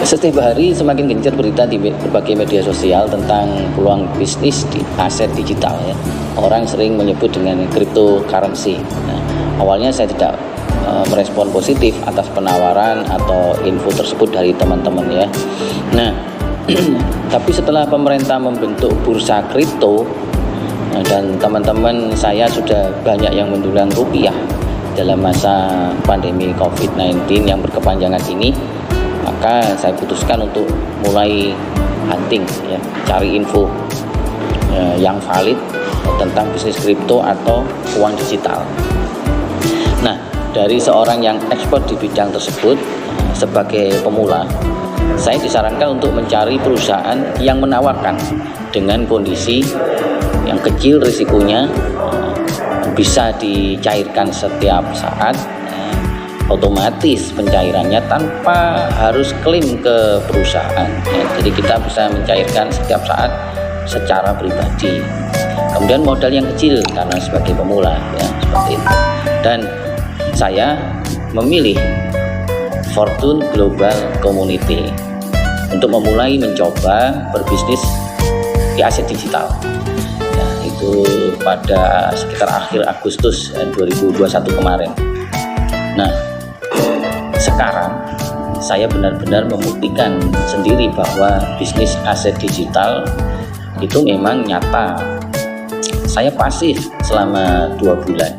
Setiap hari semakin gencar berita di berbagai media sosial tentang peluang bisnis di aset digital ya. Orang sering menyebut dengan cryptocurrency. Nah, awalnya saya tidak merespon positif atas penawaran atau info tersebut dari teman-teman ya. Nah, tapi setelah pemerintah membentuk bursa kripto dan teman-teman saya sudah banyak yang mendulang rupiah dalam masa pandemi COVID-19 yang berkepanjangan ini, maka saya putuskan untuk mulai hunting ya, cari info yang valid tentang bisnis kripto atau uang digital. Nah, dari seorang yang expert di bidang tersebut, sebagai pemula, saya disarankan untuk mencari perusahaan yang menawarkan dengan kondisi yang kecil risikonya, bisa dicairkan setiap saat, otomatis pencairannya tanpa harus klaim ke perusahaan ya. Jadi kita bisa mencairkan setiap saat secara pribadi. Kemudian modal yang kecil karena sebagai pemula ya, seperti itu. Dan saya memilih Fortune Global Community untuk memulai mencoba berbisnis di aset digital ya, itu pada sekitar akhir Agustus 2021 kemarin. Nah, sekarang saya benar-benar membuktikan sendiri bahwa bisnis aset digital itu memang nyata. Saya pasif selama 2 bulan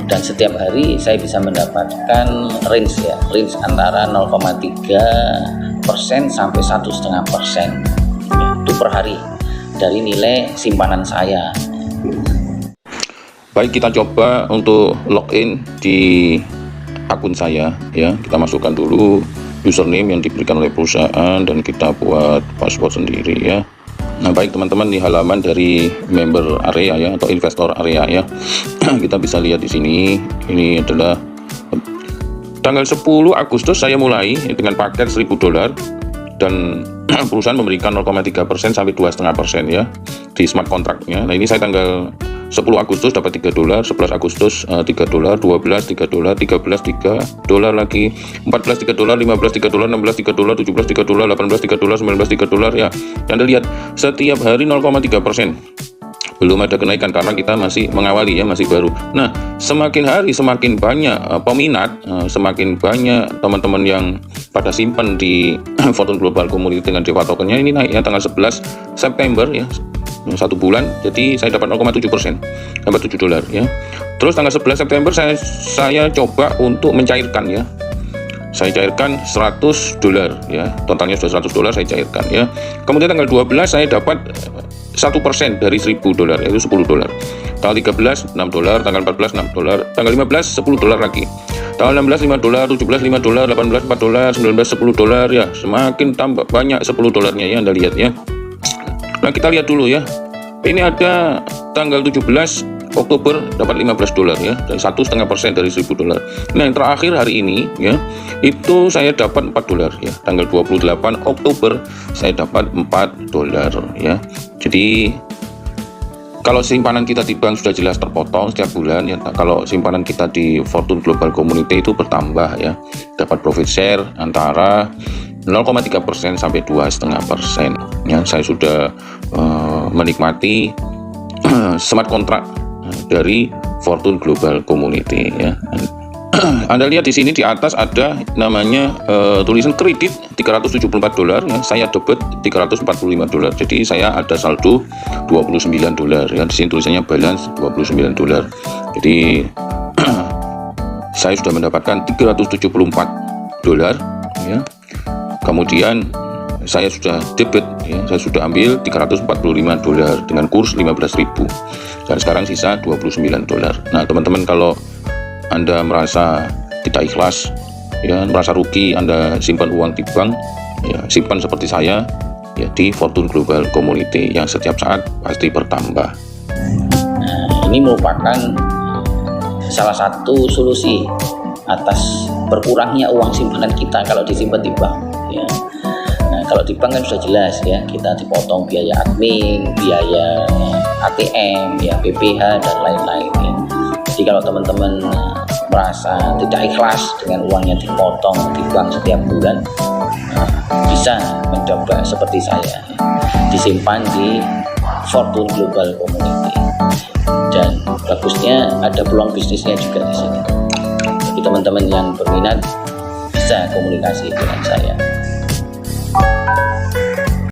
dan setiap hari saya bisa mendapatkan range antara 0,3% sampai 1,5% itu per hari dari nilai simpanan saya. Baik, kita coba untuk login di akun saya ya. Kita masukkan dulu username yang diberikan oleh perusahaan dan kita buat password sendiri ya. Nah, baik teman-teman, di halaman dari member area ya atau investor area ya. Kita bisa lihat di sini, ini adalah tanggal 10 Agustus saya mulai dengan paket $1.000 dan perusahaan memberikan 0,3% sampai 2,5% ya di smart contract-nya. Nah, ini saya tanggal 10 Agustus dapat $3, 11 Agustus $3, 12 $3, 13 $3 lagi, 14 $3, 15 $3, 16 $3, 17 $3, 18 $3, 19 $3 ya. Anda lihat setiap hari 0,3%. Belum ada kenaikan karena kita masih mengawali ya, masih baru. Nah, semakin hari semakin banyak peminat, semakin banyak teman-teman yang pada simpan di Fortune Global Community dengan DEVA tokennya. Ini naik ya tanggal 11 September ya, 1 bulan, jadi saya dapat 0,7%, dapat $7 ya. Terus tanggal 11 September saya coba untuk mencairkan ya. Saya cairkan $100 ya, totalnya sudah $100 saya cairkan ya. Kemudian tanggal 12 saya dapat 1% dari $1.000 yaitu $10. Tanggal 13 $6, tanggal 14 $6, tanggal 15 $10 lagi. Tanggal 16 $5, 17 $5, 18 $4, 19 $10 ya. Semakin tambah banyak $10-nya ya, Anda lihat ya. Nah, kita lihat dulu ya. Ini ada tanggal 17 Oktober dapat $15 ya, dan 1,5% dari $1.000. Nah, yang terakhir hari ini ya, itu saya dapat $4 ya. Tanggal 28 Oktober saya dapat $4 ya. Jadi kalau simpanan kita di bank sudah jelas terpotong setiap bulan ya. Kalau simpanan kita di Fortune Global Community itu bertambah ya. Dapat profit share antara 0,3% sampai 2,5% ya. Saya sudah menikmati smart contract dari Fortune Global Community ya. Anda lihat di sini di atas ada namanya tulisan kredit $374 ya. Saya debit $345. Jadi saya ada saldo $29 ya. Di sini tulisannya balance $29. Jadi saya sudah mendapatkan $374 ya. Kemudian saya sudah debit ya, saya sudah ambil $345 dengan kurs 15.000 dan sekarang sisa $29. Nah, teman-teman, kalau Anda merasa tidak ikhlas ya, merasa rugi Anda simpan uang di bank ya, simpan seperti saya ya di Fortune Global Community yang setiap saat pasti bertambah. Nah, ini merupakan salah satu solusi atas berkurangnya uang simpanan kita kalau disimpan di bank ya. Nah, kalau di bank kan sudah jelas ya, kita dipotong biaya admin, biaya ATM ya, BPH dan lain-lain ya. Jadi kalau teman-teman merasa tidak ikhlas dengan uang yang dipotong di bank setiap bulan, nah, bisa mencoba seperti saya, disimpan di Fortune Global Community, dan bagusnya ada peluang bisnisnya juga di sini. Jadi teman-teman yang berminat bisa komunikasi dengan saya.